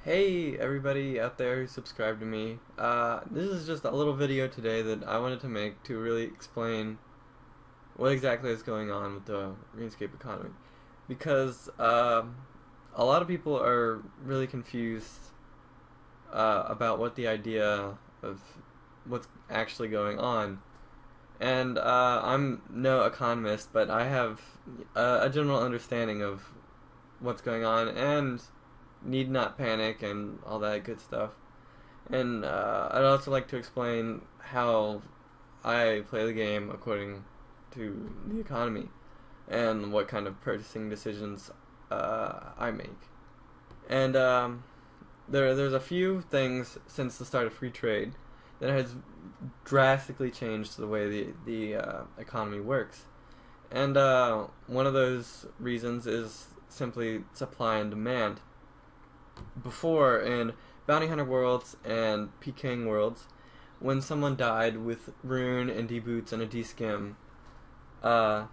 Hey everybody out there who subscribed to me. This is just a little video today that I wanted to make to really explain what exactly is going on with the RuneScape economy. Because a lot of people are really confused about what the idea of what's actually going on. And I'm no economist, but I have a general understanding of what's going on and need not panic and all that good stuff. And I'd also like to explain how I play the game according to the economy and what kind of purchasing decisions I make. And there's a few things since the start of free trade that has drastically changed the way the economy works. And one of those reasons is simply supply and demand. Before, in Bounty Hunter worlds and Peking worlds, when someone died with rune and deboots and a deskim, uh,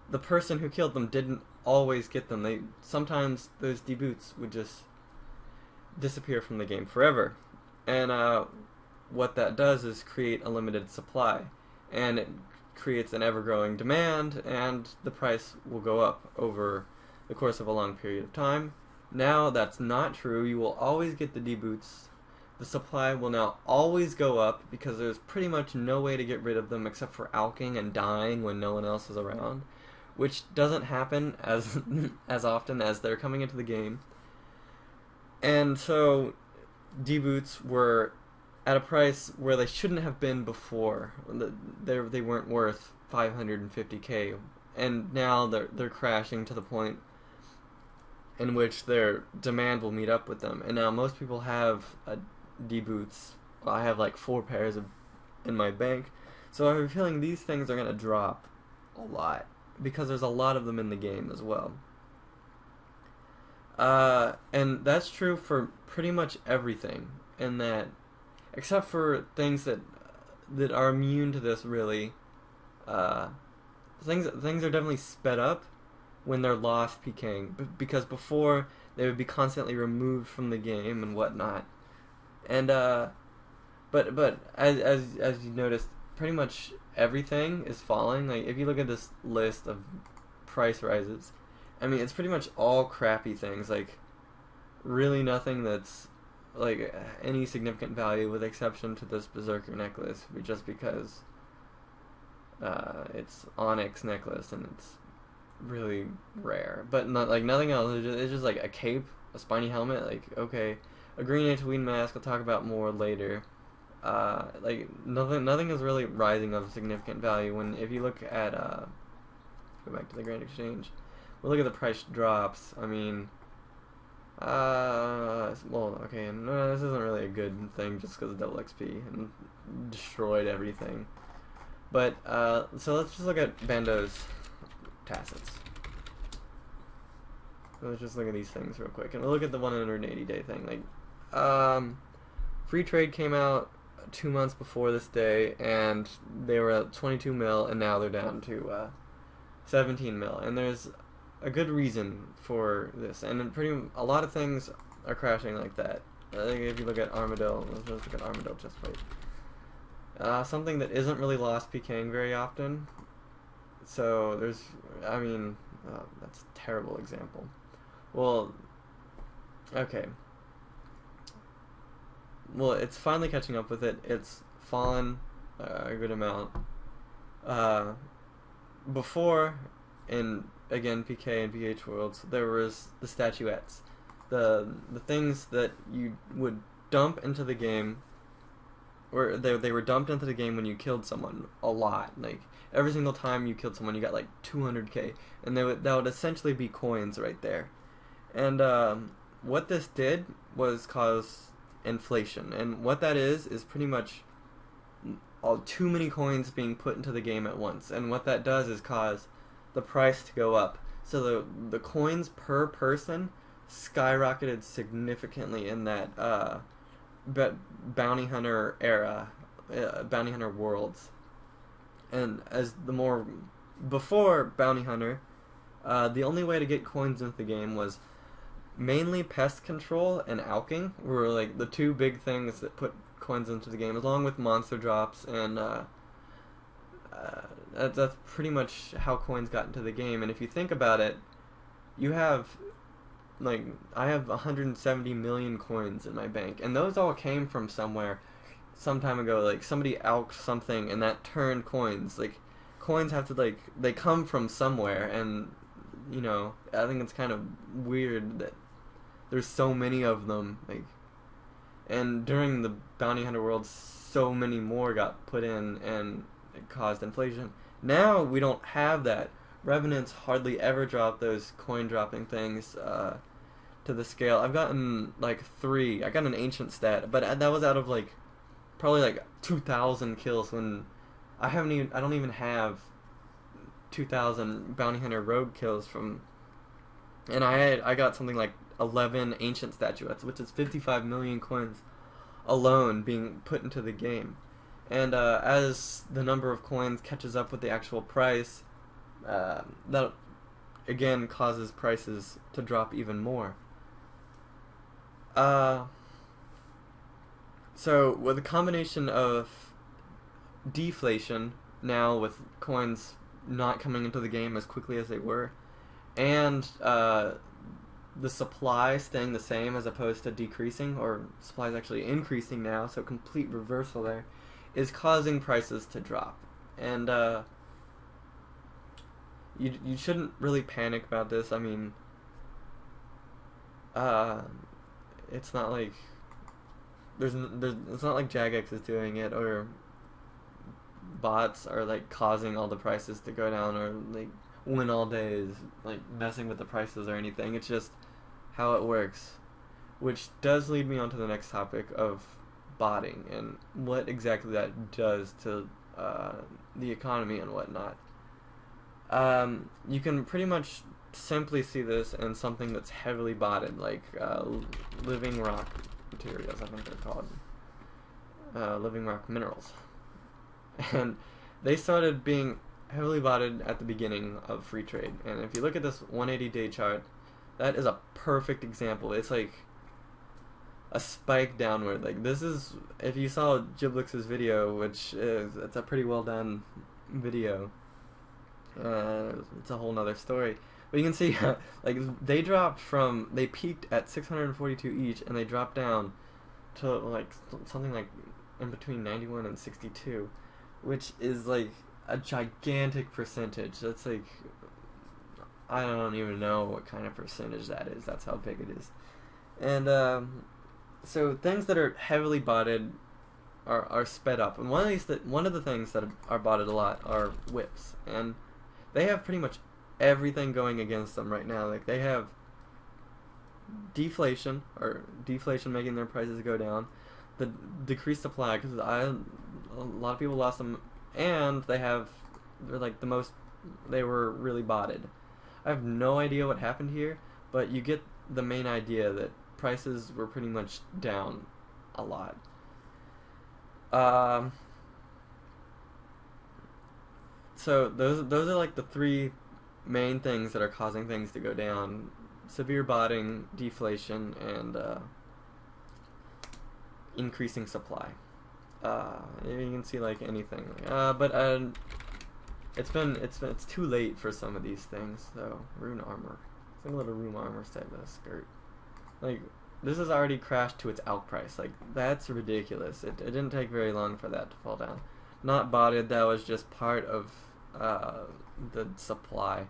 the person who killed them didn't always get them. Sometimes those deboots would just disappear from the game forever. And what that does is create a limited supply, and it creates an ever-growing demand, and the price will go up over the course of a long period of time. Now that's not true. You will always get the deboots. The supply will now always go up because there's pretty much no way to get rid of them except for alking and dying when no one else is around, which doesn't happen as as often as they're coming into the game. And so deboots were at a price where they shouldn't have been before. They weren't worth 550k, and now they're crashing to the point in which their demand will meet up with them. And now most people have deboots. Well, I have like 4 pairs in my bank, so I have a feeling these things are gonna drop a lot because there's a lot of them in the game as well. And that's true for pretty much everything, in that, except for things that are immune to this, really. Things are definitely sped up when they're lost PKing, because before they would be constantly removed from the game and whatnot. And but as you noticed, pretty much everything is falling. Like, if you look at this list of price rises, I mean, it's pretty much all crappy things. Like, really nothing that's like any significant value, with exception to this Berserker necklace, just because it's onyx necklace and it's really rare. But not like nothing else. It's just like a cape, a spiny helmet. Like, okay, a green Antoine mask I'll talk about more later. Like, nothing is really rising of significant value. When, if you look at go back to the Grand Exchange, we'll look at the price drops. I mean, well, okay, no, this isn't really a good thing just because of double XP and destroyed everything. But so let's just look at Bando's tacits. Let's just look at these things real quick, and we'll look at the 180-day thing. Like, free trade came out 2 months before this day, and they were at 22 mil, and now they're down to 17 mil. And there's a good reason for this, and a lot of things are crashing like that. I think if you look at Armadillo, let's just look at Armadillo chestplate. Something that isn't really lost PKing very often. So there's, I mean, that's a terrible example. Well, okay. Well, it's finally catching up with it. It's fallen a good amount. Before, in, again, PK and PH worlds, there was the statuettes. The things that you would dump into the game, or they were dumped into the game when you killed someone a lot. Like, every single time you killed someone, you got like 200k, and that would essentially be coins right there. And what this did was cause inflation, and what that is pretty much too many coins being put into the game at once. And what that does is cause the price to go up. So the coins per person skyrocketed significantly in that Bounty Hunter era, Bounty Hunter worlds. And before Bounty Hunter, the only way to get coins into the game was mainly pest control and alching were like the two big things that put coins into the game, along with monster drops and that's pretty much how coins got into the game. And if you think about it, you have like I have 170 million coins in my bank, and those all came from somewhere some time ago. Like somebody alched something, and that turned coins. Like coins have to they come from somewhere, and I think it's kind of weird that there's so many of them. Like, and during the bounty hunter world, so many more got put in, and it caused inflation. Now we don't have that. Revenants hardly ever drop those coin dropping things to the scale. I've gotten like 3. I got an ancient stat, but that was out of like probably like 2,000 kills when I don't even have 2,000 bounty hunter rogue kills from, and I got something like 11 ancient statuettes, which is 55 million coins alone being put into the game. And as the number of coins catches up with the actual price, that again causes prices to drop even more. So with a combination of deflation now, with coins not coming into the game as quickly as they were, and the supply staying the same as opposed to decreasing, or supply is actually increasing now, so complete reversal there, is causing prices to drop. And you shouldn't really panic about this. I mean, it's not like it's not like Jagex is doing it, or bots are like causing all the prices to go down, or like Win All Day is like messing with the prices or anything. It's just how it works, which does lead me on to the next topic of botting and what exactly that does to the economy and whatnot. You can pretty much simply see this in something that's heavily botted, like living rock materials. I think they're called living rock minerals. And they started being heavily botted at the beginning of free trade. And if you look at this 180-day chart, that is a perfect example. It's like a spike downward. Like, this is, if you saw Giblix's video, which is, it's a pretty well done video, it's a whole nother story. But you can see, like, they peaked at 642 each, and they dropped down to like something like in between 91 and 62, which is like a gigantic percentage. That's like, I don't even know what kind of percentage that is. That's how big it is. And so things that are heavily botted are sped up. And one of the things that are botted a lot are whips, and they have pretty much everything going against them right now. Like, they have deflation making their prices go down, the decreased supply because a lot of people lost them, and they're like they were really botted. I have no idea what happened here, but you get the main idea that prices were pretty much down a lot. So those are like the 3 main things that are causing things to go down: severe botting, deflation, and increasing supply. You can see like anything, but it's too late for some of these things. So rune armor, think of a rune armor set of skirt. Like, this has already crashed to its out price. Like, that's ridiculous. It didn't take very long for that to fall down. Not botted. That was just part of the supply.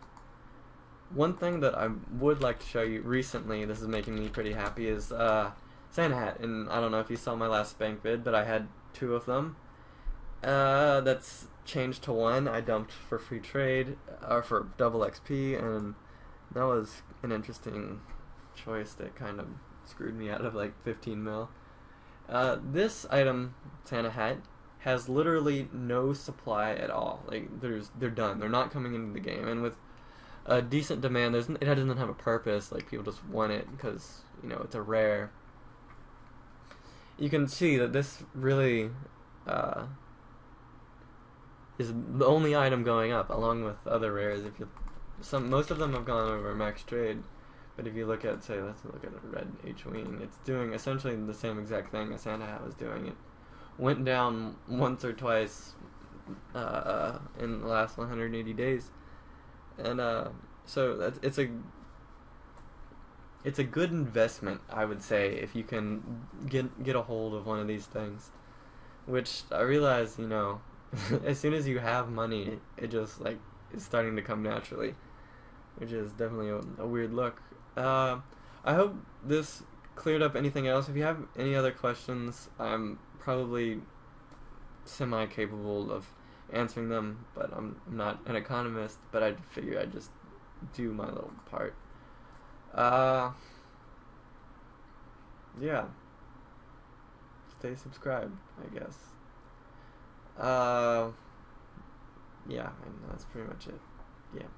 One thing that I would like to show you recently, this is making me pretty happy, is Santa Hat. And I don't know if you saw my last Spank vid, but I had 2 of them. That's changed to 1. I dumped for free trade, or for double XP, and that was an interesting choice that kind of screwed me out of like 15 mil. This item, Santa Hat, has literally no supply at all. Like, they're done. They're not coming into the game, and with a decent demand, it doesn't have a purpose. Like, people just want it because it's a rare. You can see that this really is the only item going up, along with other rares. Most of them have gone over max trade, But if you look at, say, let's look at a red H-wing, it's doing essentially the same exact thing a Santa hat was doing. It went down once or twice in the last 180 days, and so it's a good investment, I would say, if you can get a hold of one of these things. Which I realize, as soon as you have money, it just like is starting to come naturally, which is definitely a weird look. I hope this cleared up anything else. If you have any other questions, I'm probably semi-capable of answering them, but I'm not an economist, but I figure I'd just do my little part. Yeah. Stay subscribed, I guess. Yeah, and that's pretty much it. Yeah.